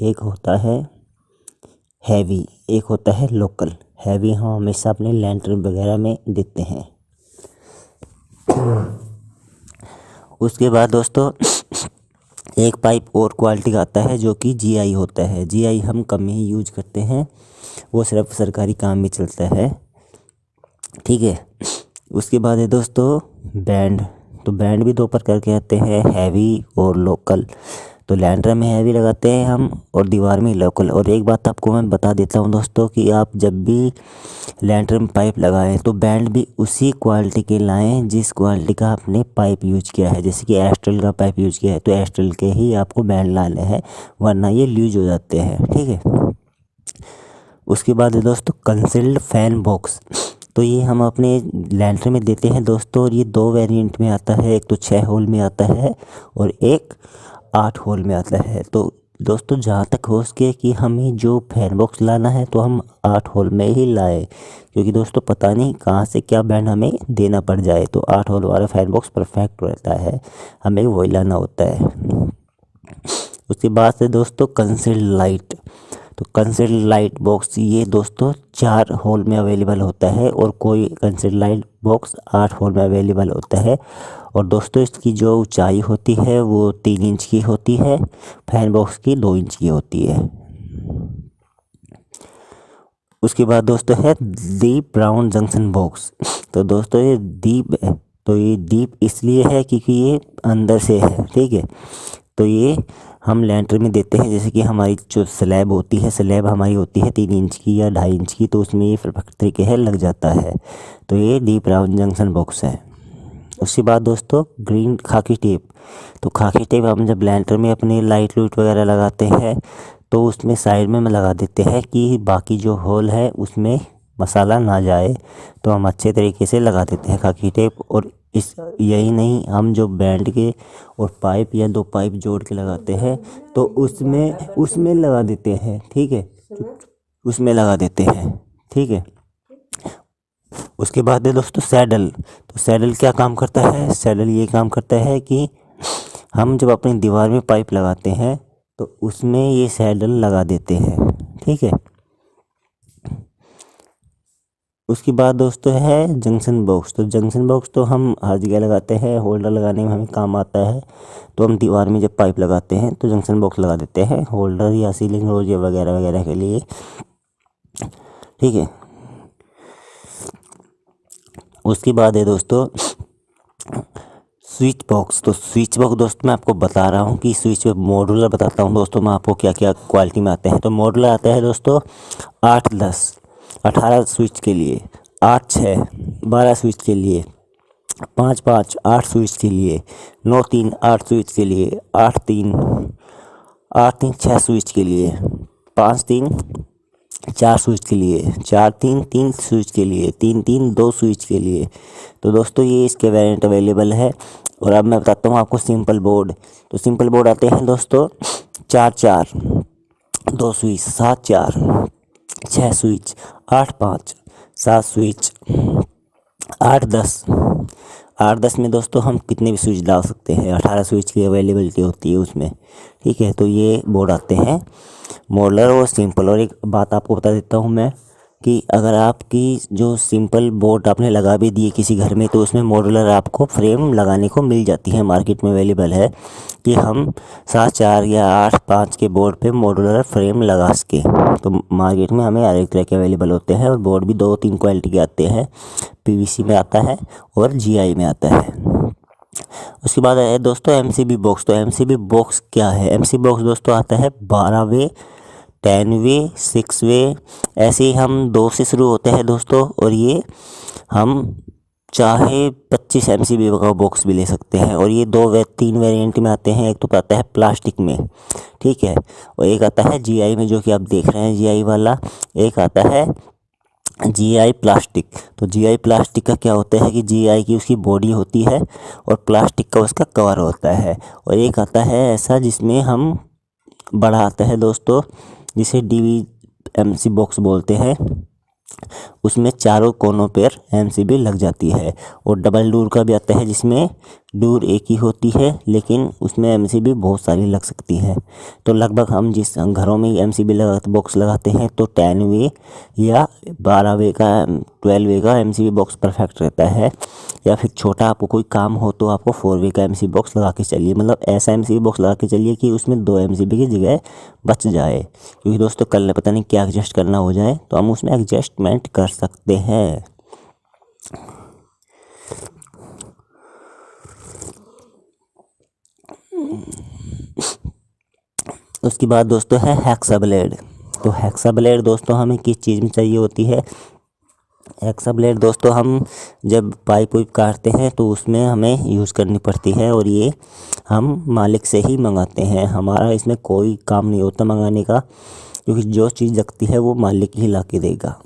एक होता है हैवी, एक होता है लोकल। हैवी हम हमेशा अपने लैंटर वगैरह में देते हैं। उसके बाद दोस्तों एक पाइप और क्वालिटी का आता है जो कि जीआई होता है। जीआई हम कम ही यूज करते हैं, वो सिर्फ सरकारी काम में चलता है, ठीक है। उसके बाद है दोस्तों बैंड। तो बैंड भी दो प्रकार के आते हैं, हैवी और लोकल। तो लैंटर में हैवी लगाते हैं हम और दीवार में लोकल। और एक बात आपको मैं बता देता हूँ दोस्तों कि आप जब भी लैंटर में पाइप लगाएं तो बैंड भी उसी क्वालिटी के लाएं जिस क्वालिटी का आपने पाइप यूज किया है। जैसे कि एस्ट्रल का पाइप यूज किया है तो एस्ट्रल के ही आपको बैंड लाने हैं, वरना ये लूज हो जाते हैं, ठीक है। उसके बाद है दोस्तों कंसील्ड फैन बॉक्स। तो ये हम अपने लैंटर में देते हैं दोस्तों, और ये दो वेरिएंट में आता है। एक तो 6 होल में आता है और एक 8 होल में आता है। तो दोस्तों जहाँ तक हो सके कि हमें जो फैन बॉक्स लाना है तो हम 8 होल में ही लाए, क्योंकि दोस्तों पता नहीं कहाँ से क्या बैंड हमें देना पड़ जाए। तो 8 होल वाला फैन बॉक्स परफेक्ट रहता है, हमें वही लाना होता है। उसके बाद से दोस्तों कंसील्ड लाइट। तो कंसील्ड लाइट बॉक्स ये दोस्तों 4 होल में अवेलेबल होता है और कोई कंसील्ड लाइट बॉक्स 8 होल में अवेलेबल होता है। और दोस्तों इसकी जो ऊंचाई होती है वो 3 इंच की होती है, फैन बॉक्स की 2 इंच की होती है। उसके बाद दोस्तों है डीप ब्राउन जंक्शन बॉक्स। तो दोस्तों ये डीप है, तो ये डीप इसलिए है क्योंकि ये अंदर से है, ठीक है। तो ये हम लैंटर में देते हैं। जैसे कि हमारी जो स्लैब होती है, स्लैब हमारी होती है 3 इंच की या 2.5 इंच की, तो उसमें ये परफेक्ट तरीके से लग जाता है। तो ये डीप राउंड जंक्शन बॉक्स है। उसके बाद दोस्तों ग्रीन खाकी टेप। तो खाकी टेप हम जब लैंटर में अपने लाइट लूट वगैरह लगाते हैं तो उसमें साइड में लगा देते हैं कि बाकी जो होल है उसमें मसाला ना जाए। तो हम अच्छे तरीके से लगा देते हैं खाकी टेप। और इस यही नहीं, हम जो बैंड के और पाइप या 2 पाइप जोड़ के लगाते हैं तो उसमें लगा देते हैं, ठीक है, उसमें लगा देते हैं, ठीक है। उसके बाद है दोस्तों सैडल। तो सैडल क्या काम करता है? सैडल ये काम करता है कि हम जब अपनी दीवार में पाइप लगाते हैं तो उसमें ये सैडल लगा देते हैं, ठीक है। उसके बाद दोस्तों है जंक्शन बॉक्स। तो जंक्शन बॉक्स तो हम हर जगह लगाते हैं, होल्डर लगाने में हमें काम आता है। तो हम दीवार में जब पाइप लगाते हैं तो जंक्शन बॉक्स लगा देते हैं, होल्डर या सीलिंग रोज या वगैरह वगैरह के लिए, ठीक है। उसके बाद है दोस्तों स्विच बॉक्स। तो स्विच बॉक्स दोस्तों मैं आपको बता रहा हूँ कि स्विच मॉड्यूलर बताता हूँ दोस्तों मैं आपको क्या क्या क्वालिटी में आते हैं। तो मॉड्यूलर आता है दोस्तों 8, 10, 18 स्विच के लिए, 8, 6, 12 स्विच के लिए, 5, 5, 8 स्विच के लिए, 9, 3, 8 स्विच के लिए, 8, 3, 6 स्विच के लिए, 5, 3, 4 स्विच के लिए, 4, 3, 3 स्विच के लिए, 3, 3, 2 स्विच के लिए। तो दोस्तों ये इसके वेरिएंट अवेलेबल है। और अब मैं बताता हूँ आपको सिंपल बोर्ड। तो सिंपल बोर्ड आते हैं दोस्तों 4, 4, 2 स्विच, 7, 4, 6 स्विच, 8, 5, 7 स्विच, 8, 10। 8, 10 में दोस्तों हम कितने भी स्विच डाल सकते हैं, 18 स्विच की अवेलेबिलिटी होती है उसमें, ठीक है। तो ये बोर्ड आते हैं मॉडुलर और सिंपल। और एक बात आपको बता देता हूँ मैं कि अगर आपकी जो सिंपल बोर्ड आपने लगा भी दिए किसी घर में तो उसमें मॉडुलर आपको फ्रेम लगाने को मिल जाती है, मार्केट में अवेलेबल है कि हम 7, 4 या 8, 5 के बोर्ड पे मॉडुलर फ्रेम लगा सके। तो मार्केट में हमें हर एक तरह के अवेलेबल होते हैं और बोर्ड भी 2-3 क्वालिटी के आते हैं, पीवीसी में आता है और जीआई में आता है। उसके बाद है दोस्तों एमसीबी बॉक्स। तो एमसीबी बॉक्स क्या है? एमसीबी बॉक्स दोस्तों आता है 12 वे, 10 वे, 6 वे, ऐसे ही हम 2 से शुरू होते हैं दोस्तों। और ये हम चाहे 25 एमसीबी का बॉक्स भी ले सकते हैं। और ये 3 वेरिएंट में आते हैं। एक तो आता है प्लास्टिक में, ठीक है, और एक आता है जीआई में जो कि आप देख रहे हैं जीआई वाला, एक आता है जीआई प्लास्टिक। तो जीआई प्लास्टिक का क्या होता है कि जीआई की उसकी बॉडी होती है और प्लास्टिक का उसका कवर होता है। और एक आता है ऐसा जिसमें हम बड़ा आता है दोस्तों, जिसे डीवी एमसी बॉक्स बोलते हैं, उसमें चारों कोनों पर एमसीबी लग जाती है। और डबल डोर का भी आता है जिसमें दूर एक ही होती है, लेकिन उसमें एमसीबी बहुत सारी लग सकती है। तो लगभग हम जिस घरों में एमसीबी बॉक्स लगाते हैं तो 10 वे या 12 वे का 12 वे का एमसीबी बॉक्स परफेक्ट रहता है। या फिर छोटा आपको कोई काम हो तो आपको 4 वे का एमसीबी बॉक्स लगा के चलिए, मतलब ऐसा एमसीबी बॉक्स लगा के चलिए कि उसमें 2 एमसीबी की जगह बच जाए, क्योंकि दोस्तों कल पता नहीं क्या एडजस्ट करना हो जाए तो हम उसमें एडजस्टमेंट कर सकते हैं। उसके बाद दोस्तों है हेक्सा ब्लेड। तो हेक्सा ब्लेड दोस्तों हमें किस चीज़ में चाहिए होती है? हेक्सा ब्लेड दोस्तों हम जब पाइप वाइप काटते हैं तो उसमें हमें यूज़ करनी पड़ती है, और ये हम मालिक से ही मंगाते हैं। हमारा इसमें कोई काम नहीं होता मंगाने का, क्योंकि जो चीज़ लगती है वो मालिक ही ला के देगा।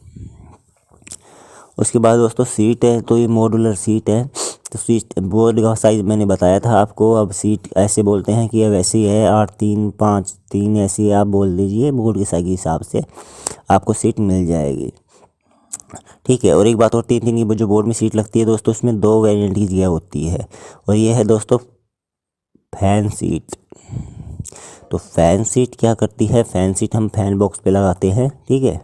उसके बाद दोस्तों सीट है, तो ये मॉड्यूलर सीट है। तो सीट बोर्ड का साइज़ मैंने बताया था आपको। अब सीट ऐसे बोलते हैं कि अब ऐसी है 8-3-5-3 ऐसी आप बोल दीजिए, बोर्ड के साइज़ के हिसाब से आपको सीट मिल जाएगी, ठीक है। और एक बात और, 3-3 की जो बोर्ड में सीट लगती है दोस्तों, उसमें 2 वेरिएंट की जगह होती है, और ये है दोस्तों फैन सीट। तो फैन सीट क्या करती है? फैन सीट हम फैन बॉक्स पे लगाते हैं, ठीक है।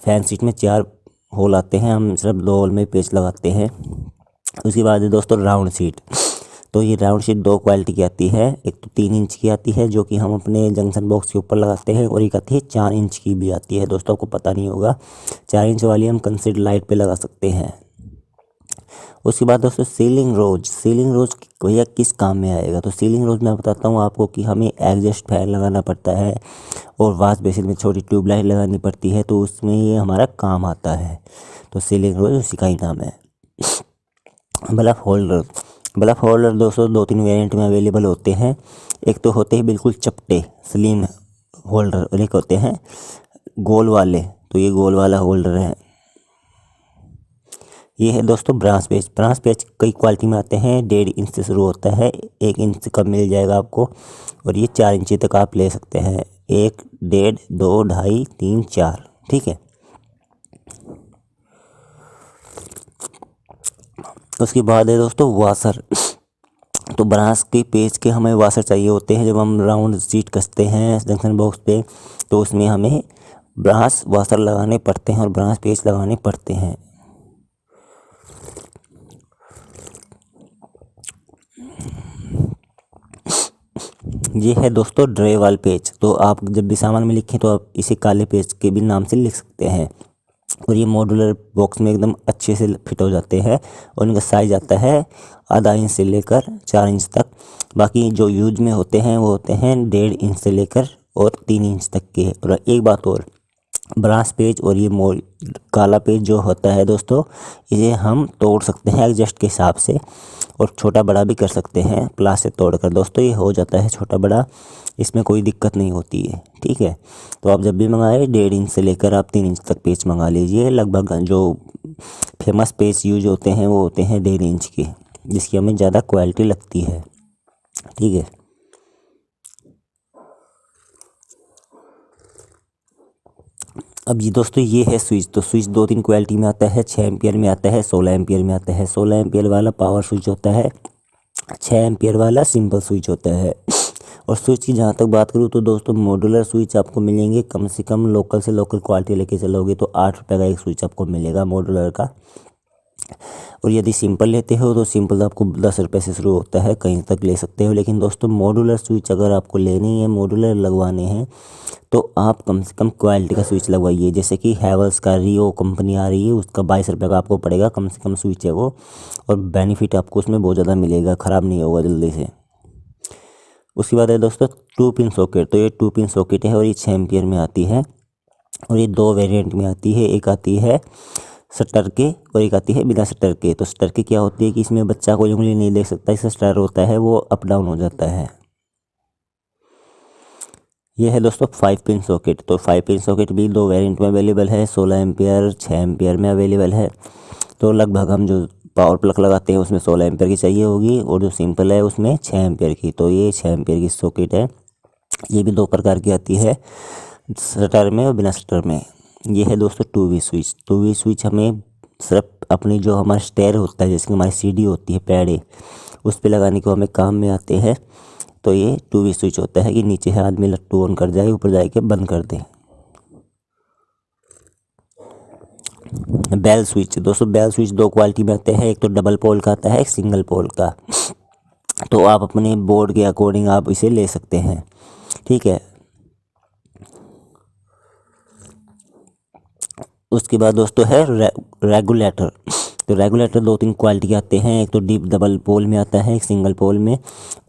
फैन सीट में 4 होल आते हैं, हम सिर्फ 2 होल में पेच लगाते हैं। उसके बाद है दोस्तों राउंड सीट। तो ये राउंड सीट 2 क्वालिटी की आती है। एक तो 3 इंच की आती है जो कि हम अपने जंक्शन बॉक्स के ऊपर लगाते हैं, और एक आती है 4 इंच की भी आती है। दोस्तों आपको पता नहीं होगा, 4 इंच वाली हम कंसीड लाइट पे लगा सकते हैं। उसके बाद दोस्तों सीलिंग रोज। सीलिंग रोज भैया किस काम में आएगा? तो सीलिंग रोज मैं बताता हूँ आपको कि हमें एग्जॉस्ट फैन लगाना पड़ता है और वॉश बेसिन में छोटी ट्यूबलाइट लगानी पड़ती है, तो उसमें ये हमारा काम आता है। तो सीलिंग रोज उसी का ही नाम है। Bulb holder. बल्ब होल्डर दोस्तों 2-3 वेरिएंट में अवेलेबल होते हैं। एक तो होते हैं बिल्कुल चपटे स्लिम होल्डर, और एक होते हैं गोल वाले। तो ये गोल वाला होल्डर है। ये है दोस्तों ब्रांच पेच। ब्रांच पेच कई क्वालिटी में आते हैं। 1.5 इंच से शुरू होता है, 1 इंच का मिल जाएगा आपको, और ये 4 इंच तक आप ले सकते हैं। 1, 1.5, 2, 2.5, 3, 4, ठीक है। उसके बाद है दोस्तों वाशर। तो ब्रांच के पेच के हमें वाशर चाहिए होते हैं। जब हम राउंड सीट कसते हैं जंक्शन बॉक्स पे, तो उसमें हमें ब्रांच वाशर लगाने पड़ते हैं और ब्रांच पेच लगाने पड़ते हैं। ये है दोस्तों ड्रेवाल पेच। तो आप जब भी सामान में लिखें तो आप इसे काले पेच के भी नाम से लिख सकते हैं, और ये मॉड्यूलर बॉक्स में एकदम अच्छे से फिट हो जाते हैं, और इनका साइज आता है आधा इंच से लेकर 4 इंच तक। बाकी जो यूज में होते हैं वो होते हैं 1.5 इंच से लेकर और 3 इंच तक के। और एक बात और, ब्रांच पेज और ये काला पेज जो होता है दोस्तों, इसे हम तोड़ सकते हैं एडजस्ट के हिसाब से, और छोटा बड़ा भी कर सकते हैं प्लास से तोड़कर। दोस्तों ये हो जाता है छोटा बड़ा, इसमें कोई दिक्कत नहीं होती है, ठीक है। तो आप जब भी मंगाए 1.5 इंच से लेकर आप 3 इंच तक पेच मंगा लीजिए। लगभग जो फेमस पेच यूज होते हैं वो होते हैं 1.5 इंच के, जिसकी हमें ज़्यादा क्वालिटी लगती है, ठीक है। अब ये दोस्तों ये है स्विच। तो स्विच 2-3 क्वालिटी में आता है। 6 एम्पियर में आता है, 16 एम्पियर में आता है। 16 एम्पियर वाला पावर स्विच होता है, 6 एम्पियर वाला सिंपल स्विच होता है। और स्विच की जहाँ तक बात करूँ तो दोस्तों मॉड्यूलर स्विच आपको मिलेंगे कम से कम, लोकल से लोकल क्वालिटी लेके चलोगे तो 8 रुपये का एक स्विच आपको मिलेगा मॉड्यूलर का। और यदि सिंपल लेते हो तो सिंपल आपको 10 रुपये से शुरू होता है, कहीं तक ले सकते हो। लेकिन दोस्तों मॉड्यूलर स्विच अगर आपको लेनी है, मॉड्यूलर लगवाने हैं, तो आप कम से कम क्वालिटी का स्विच लगवाइए। जैसे कि हैवेल्स का रियो कंपनी आ रही है, उसका 22 रुपये का आपको पड़ेगा, कम से कम स्विच है वो, और बेनिफिट आपको उसमें बहुत ज़्यादा मिलेगा, ख़राब नहीं होगा जल्दी से। उसके बाद है दोस्तों 2 पिन सॉकेट। तो ये 2 पिन सॉकेट है और ये 6 एम्पियर में आती है, और ये 2 वेरिएंट में आती है। एक आती है शटर के और एक आती है बिना शटर के। तो शटर की क्या होती है कि इसमें बच्चा कोई उंगली नहीं देख सकता, इसका शटर होता है वो अप डाउन हो जाता है। ये है दोस्तों 5 पिन सॉकेट। तो 5 पिन सॉकेट भी 2 वेरिएंट में अवेलेबल है, 16 एम्पियर 6 एम्पियर में अवेलेबल है। तो लगभग हम जो पावर प्लग लगाते हैं उसमें 16 एम्पियर की चाहिए होगी, और जो सिंपल है उसमें 6 एम्पियर की। तो ये 6 एम्पियर की सॉकेट है। ये भी 2 प्रकार की आती है, शटर में और बिना शटर में। ये है दोस्तों 2 वे स्विच। 2 वे स्विच हमें सिर्फ अपनी जो हमारा स्टेयर होता है, जैसे हमारी सीढ़ी होती है पैड़े, उस पे लगाने को हमें काम में आते हैं। तो ये 2V स्विच होता है कि नीचे है आदमी लट्टू ऑन कर जाए, ऊपर जाके बंद कर दे। बेल स्विच दोस्तों, बेल स्विच दो क्वालिटी में आते हैं, एक तो डबल पोल का आता है, एक सिंगल पोल का। तो आप अपने बोर्ड के अकॉर्डिंग आप इसे ले सकते हैं, ठीक है। उसके बाद दोस्तों है रेगुलेटर। तो रेगुलेटर 2-3 क्वालिटी के आते हैं, एक तो डीप डबल पोल में आता है, एक सिंगल पोल में,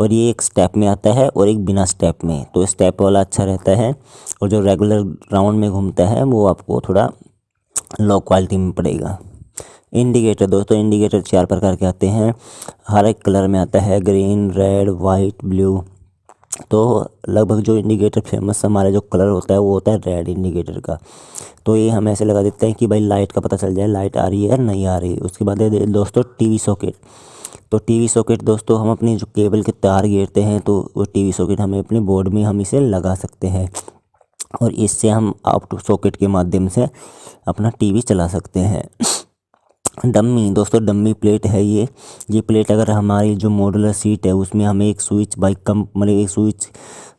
और ये एक स्टेप में आता है और एक बिना स्टेप में। तो स्टेप वाला अच्छा रहता है, और जो रेगुलर राउंड में घूमता है वो आपको थोड़ा लो क्वालिटी में पड़ेगा। इंडिकेटर दोस्तों, इंडिकेटर 4 प्रकार के आते हैं, हर एक कलर में आता है, ग्रीन, रेड, वाइट, ब्लू। तो लगभग जो इंडिकेटर फेमस हमारा जो कलर होता है वो होता है रेड इंडिकेटर का। तो ये हम ऐसे लगा देते हैं कि भाई लाइट का पता चल जाए, लाइट आ रही है नहीं आ रही। उसके बाद है दोस्तों टीवी सॉकेट। तो टीवी सॉकेट दोस्तों, हम अपनी जो केबल के तार घेरते हैं, तो वो टीवी सॉकेट हमें अपने बोर्ड में हम इसे लगा सकते हैं, और इससे हम आउट सॉकेट के माध्यम से अपना टीवी चला सकते हैं। डम्मी दोस्तों, डम्मी प्लेट है ये प्लेट अगर हमारी जो मॉड्यूलर सीट है उसमें हमें एक स्विच बाई कम मतलब एक स्विच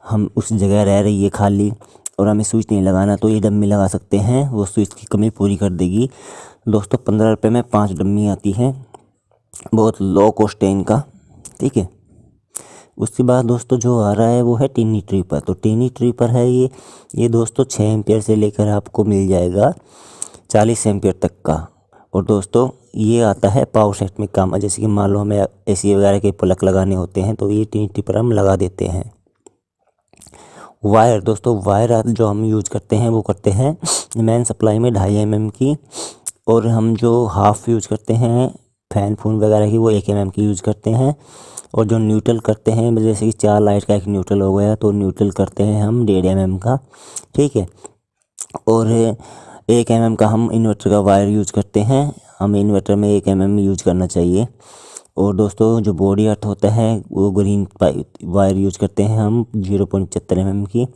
हम उस जगह रह रही है खाली और हमें स्विच नहीं लगाना, तो ये डम्मी लगा सकते हैं, वो स्विच की कमी पूरी कर देगी। दोस्तों 15 रुपये में 5 डम्मी आती है, बहुत लो कॉस्ट है इनका, ठीक है। उसके बाद दोस्तों जो आ रहा है वो है टीनी ट्रिपर। तो टीनी ट्रिपर है ये दोस्तों 6 एम्पियर से लेकर आपको मिल जाएगा 40 एम्पियर तक का। और दोस्तों ये आता है पावर सेट में काम, जैसे कि मान लो हमें एसी वगैरह के प्लग लगाने होते हैं, तो ये टीनी ट्रिपर हम लगा देते हैं। वायर दोस्तों, वायर जो हम यूज करते हैं वो करते हैं मेन सप्लाई में 2.5 mm की, और हम जो हाफ यूज करते हैं फैन फून वगैरह की वो 1 mm की यूज करते हैं। और जो न्यूट्रल करते हैं, जैसे कि 4 लाइट का एक न्यूट्रल हो गया, तो न्यूट्रल करते हैं हम 1.5 mm का, ठीक है। और 1 mm का हम इन्वर्टर का वायर यूज करते हैं, हमें इन्वर्टर में 1 mm यूज करना चाहिए। और दोस्तों जो बॉडी अर्थ होता है वो ग्रीन वायर यूज करते हैं हम 0.75 mm की,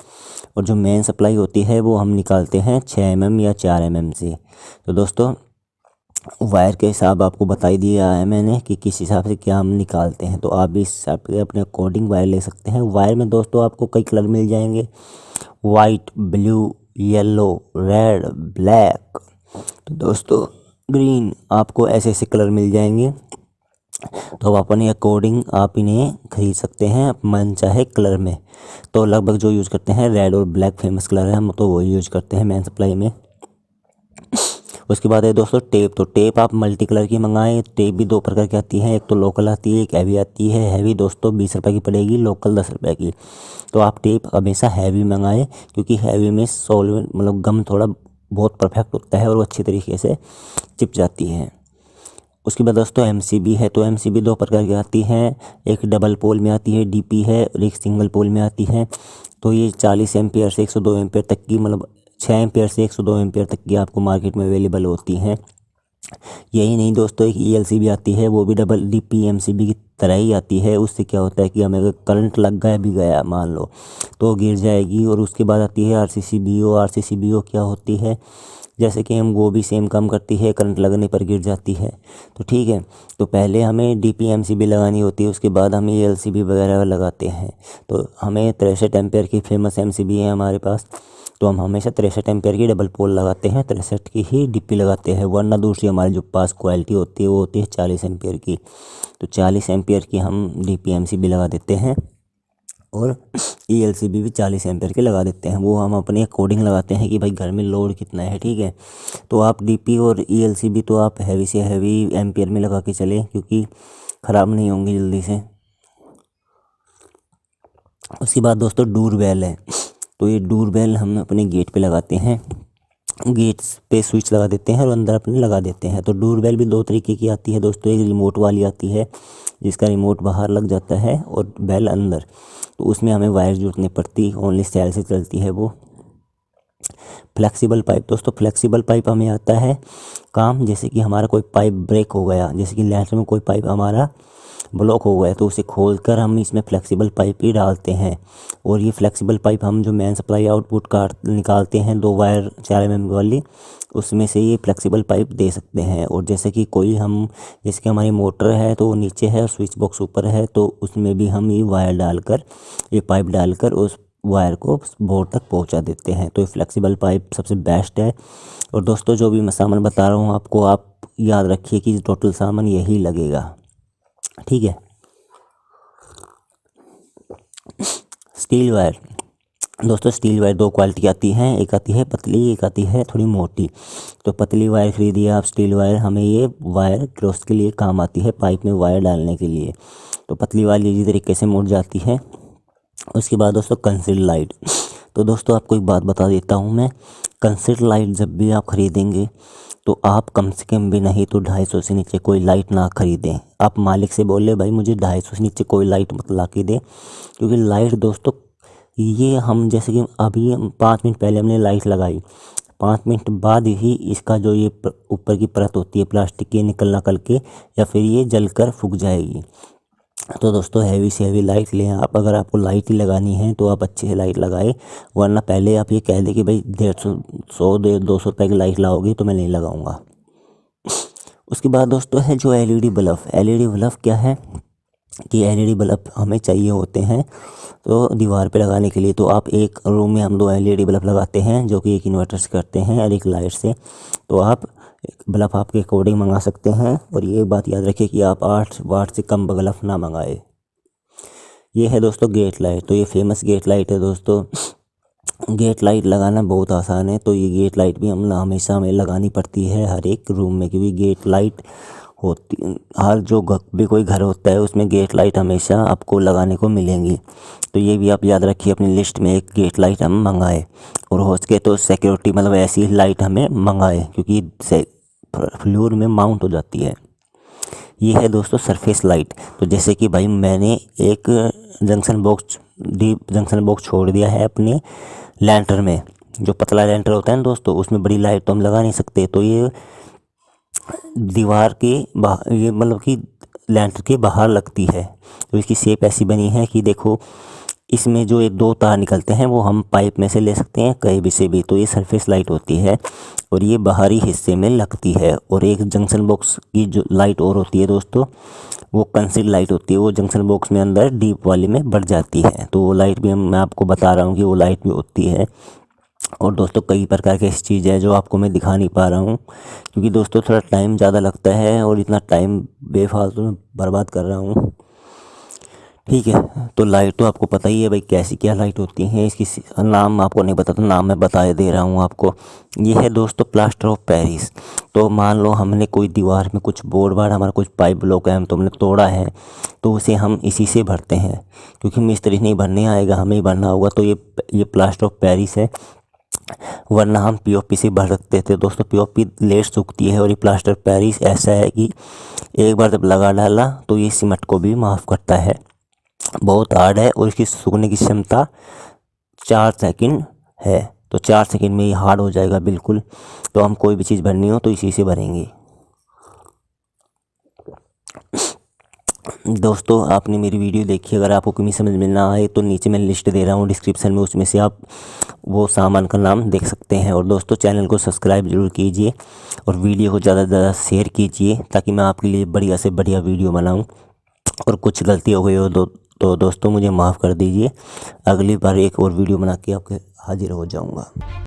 और जो मेन सप्लाई होती है वो हम निकालते हैं 6 mm या 4 mm से। तो दोस्तों वायर के हिसाब आपको बता ही दिया है मैंने कि किस हिसाब से क्या हम निकालते हैं, तो आप भी इस हिसाब से अपने अकॉर्डिंग वायर ले सकते हैं। वायर में दोस्तों आपको कई कलर मिल जाएंगे, white, blue, yellow, red, black, तो दोस्तों ग्रीन, आपको ऐसे ऐसे कलर मिल जाएंगे। तो आप अपने अकॉर्डिंग आप इन्हें खरीद सकते हैं मन चाहे कलर में। तो लगभग जो यूज़ करते हैं रेड और ब्लैक फेमस कलर है, हम तो वही यूज़ करते हैं मेन सप्लाई में। उसके बाद है दोस्तों टेप। तो टेप आप मल्टी कलर की मंगाएं। टेप भी 2 प्रकार की आती है, एक तो लोकल आती है, एक हैवी आती है। हैवी दोस्तों 20 रुपये की पड़ेगी, लोकल 10 रुपये की। तो आप टेप हमेशा हैवी मंगाएं, क्योंकि हैवी में सॉल्वेंट मतलब गम थोड़ा बहुत परफेक्ट होता है और वो अच्छी तरीके से चिप जाती है। उसके बाद दोस्तों MCB है। तो MCB 2 प्रकार की आती है, एक डबल पोल में आती है DP है, और एक सिंगल पोल में आती है। तो ये 40 एम्पियर से 102 एम्पियर तक की, मतलब 6 एम्पियर से 102 एम्पियर तक की आपको मार्केट में अवेलेबल होती हैं। यही नहीं दोस्तों, एक ELC भी आती है, वो भी डबल DP MCB की तरह ही आती है। उससे क्या होता है कि हमें अगर करंट लग गया भी गया मान लो तो गिर जाएगी। और उसके बाद आती है RCCBO। RCCBO क्या होती है, जैसे कि वो भी सेम काम करती है, करंट लगने पर गिर जाती है। तो ठीक है, तो पहले हमें DP MCB लगानी होती है, उसके बाद हम ELCB वगैरह लगाते हैं। तो हमें 63 एम्पियर की फेमस MCB है हमारे पास, तो हम हमेशा 63 एम्पियर की डबल पोल लगाते हैं, 63 की ही DP लगाते हैं। वरना दूसरी हमारी जो पास क्वालिटी होती है वो होती है 40 एम्पियर की। तो 40 एम्पियर की हम DP MCB लगा देते हैं, और ELCB भी 40 एम्पियर के लगा देते हैं। वो हम अपने अकॉर्डिंग लगाते हैं कि भाई घर में लोड कितना है, ठीक है। तो आप DP और ELCB तो आप हैवी से हैवी एम्पियर में लगा के चलें, क्योंकि ख़राब नहीं होंगे जल्दी से। उसके बाद दोस्तों डोरबेल है। तो ये डोरबेल हम अपने गेट पे लगाते हैं, गेट पे स्विच लगा देते हैं और अंदर अपने लगा देते हैं। तो डोरबेल भी 2 तरीके की आती है दोस्तों, एक रिमोट वाली आती है जिसका रिमोट बाहर लग जाता है और बेल अंदर, तो उसमें हमें वायर जरूरत नहीं पड़ती, ओनली सेल से चलती है वो। फ्लेक्सिबल पाइप, दोस्तों फ्लेक्सिबल पाइप हमें आता है काम, जैसे कि हमारा कोई पाइप ब्रेक हो गया, जैसे कि लैंटर में कोई पाइप हमारा ब्लॉक हो गया तो उसे खोलकर हम इसमें फ्लेक्सिबल पाइप ही डालते हैं। और ये फ्लेक्सिबल पाइप हम जो मेन सप्लाई आउटपुट काट निकालते हैं 2 वायर 4 mm वाली, उसमें से ये फ्लेक्सिबल पाइप दे सकते हैं। और जैसे कि जैसे कि हमारी मोटर है तो वो नीचे है और स्विच बॉक्स ऊपर है, तो उसमें भी हम ये वायर डालकर, ये पाइप डालकर उस वायर को बोर्ड तक पहुंचा देते हैं। तो ये फ्लेक्सिबल पाइप सबसे बेस्ट है। और दोस्तों जो भी मैं सामान बता रहा हूँ आपको, आप याद रखिए कि टोटल सामान यही लगेगा, ठीक है। स्टील वायर, दोस्तों स्टील वायर 2 क्वालिटी आती हैं, एक आती है पतली, एक आती है थोड़ी मोटी। तो पतली वायर खरीदिए आप स्टील वायर, हमें ये वायर क्रॉस के लिए काम आती है, पाइप में वायर डालने के लिए। तो पतली वाली इसी तरीके से मुड़ जाती है। उसके बाद दोस्तों कंसील्ड लाइट, तो दोस्तों आपको एक बात बता देता हूँ मैं, कंसील्ड लाइट जब भी आप खरीदेंगे तो आप कम से कम भी नहीं तो 250 से नीचे कोई लाइट ना खरीदें। आप मालिक से बोले भाई मुझे 250 से नीचे कोई लाइट मत ला के दे, क्योंकि लाइट दोस्तों ये हम जैसे कि अभी 5 मिनट पहले हमने लाइट लगाई, 5 मिनट बाद ही इसका जो ये ऊपर की परत होती है प्लास्टिक की निकल के या फिर ये जलकर फूक जाएगी। तो दोस्तों हैवी से हैवी लाइट लें आप, अगर आपको लाइट ही लगानी है तो आप अच्छे से लाइट लगाए, वरना पहले आप ये कह दें कि भाई 150-200 रुपये की लाइट लाओगे तो मैं नहीं लगाऊंगा। उसके बाद दोस्तों है जो एलईडी बल्ब। एलईडी बल्ब क्या है कि एलईडी बल्ब हमें चाहिए होते हैं तो दीवार पे लगाने के लिए। तो आप एक रूम में हम 2 एलईडी बल्ब लगाते हैं जो कि एक इन्वर्टर से करते हैं और एक लाइट से। तो आप बल्ब आपके अकॉर्डिंग मंगा सकते हैं। और ये बात याद रखिए कि आप 8 वाट से कम बल्ब ना मंगाए। ये है दोस्तों गेट लाइट, तो ये फेमस गेट लाइट है दोस्तों। गेट लाइट लगाना बहुत आसान है, तो ये गेट लाइट भी हमेशा हमें लगानी पड़ती है हर एक रूम में, क्योंकि गेट लाइट होती हर जो भी कोई घर होता है उसमें गेट लाइट हमेशा आपको लगाने को मिलेंगी। तो ये भी आप याद रखिए अपनी लिस्ट में, एक गेट लाइट हम मंगाए। और हो सके तो सिक्योरिटी मतलब ऐसी लाइट हमें मंगाए, क्योंकि फ्लोर में माउंट हो जाती है। ये है दोस्तों सरफेस लाइट। तो जैसे कि भाई मैंने एक डीप जंक्शन बॉक्स छोड़ दिया है अपने लैंटर में, जो पतला लैंटर होता है ना दोस्तों, उसमें बड़ी लाइट तो हम लगा नहीं सकते। तो ये दीवार के बाहर, ये मतलब कि लैंटर के बाहर लगती है। तो इसकी शेप ऐसी बनी है कि देखो इसमें जो ये 2 तार निकलते हैं वो हम पाइप में से ले सकते हैं कहीं भी से भी। तो ये सरफेस लाइट होती है और ये बाहरी हिस्से में लगती है। और एक जंक्शन बॉक्स की जो लाइट और होती है दोस्तों, वो कंसील्ड लाइट होती है, वो जंक्शन बॉक्स में अंदर डीप वाले में बढ़ जाती है। तो वो लाइट भी मैं आपको बता रहा हूँ कि वो लाइट भी होती है। और दोस्तों कई प्रकार की ऐसी चीज़ है जो आपको मैं दिखा नहीं पा रहा हूँ, क्योंकि दोस्तों थोड़ा टाइम ज़्यादा लगता है और इतना टाइम बेफालतू में बर्बाद कर रहा हूँ, ठीक है। तो लाइट तो आपको पता ही है भाई कैसी क्या लाइट होती हैं, इसकी नाम आपको नहीं पता तो नाम मैं बता दे रहा हूँ आपको। ये है दोस्तों प्लास्टर ऑफ पेरिस। तो मान लो हमने कोई दीवार में कुछ बोर्ड हमारा कुछ पाइप ब्लॉक है तो हमने तोड़ा है, तो उसे हम इसी से भरते हैं, क्योंकि मिस्त्री नहीं भरने आएगा, हमें ही भरना होगा। तो ये प्लास्टर ऑफ पेरिस है, वरना हम पीओपी से भर सकते थे दोस्तों। पीओपी लेट सूखती है और ये प्लास्टर पेरिस ऐसा है कि एक बार जब लगा डाला तो ये सीमेंट को भी माफ़ करता है। बहुत हार्ड है और इसकी सूखने की क्षमता 4 सेकंड है। तो 4 सेकंड में ये हार्ड हो जाएगा बिल्कुल। तो हम कोई भी चीज़ भरनी हो तो इसी से भरेंगे। दोस्तों आपने मेरी वीडियो देखी, अगर आपको कहीं समझ में ना आए तो नीचे मैं लिस्ट दे रहा हूँ डिस्क्रिप्शन में, उसमें से आप वो सामान का नाम देख सकते हैं। और दोस्तों चैनल को सब्सक्राइब जरूर कीजिए और वीडियो को ज़्यादा से ज़्यादा शेयर कीजिए, ताकि मैं आपके लिए बढ़िया से बढ़िया वीडियो बनाऊँ। और कुछ गलती हो गई हो तो दोस्तों मुझे माफ़ कर दीजिए। अगली बार एक और वीडियो बना के आपके हाजिर हो जाऊँगा।